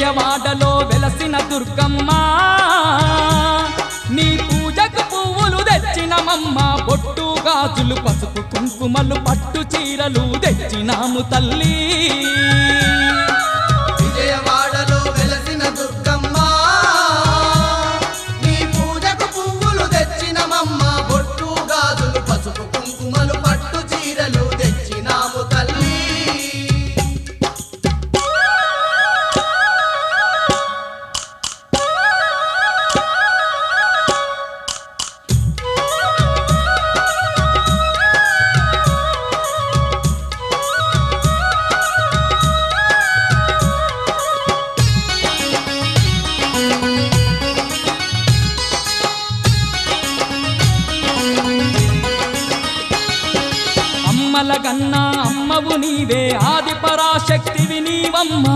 విజయవాడలో వెలసిన దుర్గమ్మ నీ పూజకు పువ్వులు తెచ్చినమమ్మ బొట్టు గాజులు పసుపు కుంకుమలు పట్టు చీరలు తెచ్చినాము తల్లి విజయవాడలో వెలసిన దుర్గమ్మ నీ పూజకు పువ్వులు తెచ్చినమమ్మ బొట్టు గాజులు పసుపు కుంకుమలు పట్టు చీరలు తెచ్చినాము తల్లి అమ్మల గన్నా అమ్మవు నీవే ఆది పరాశక్తివి నీవమ్మ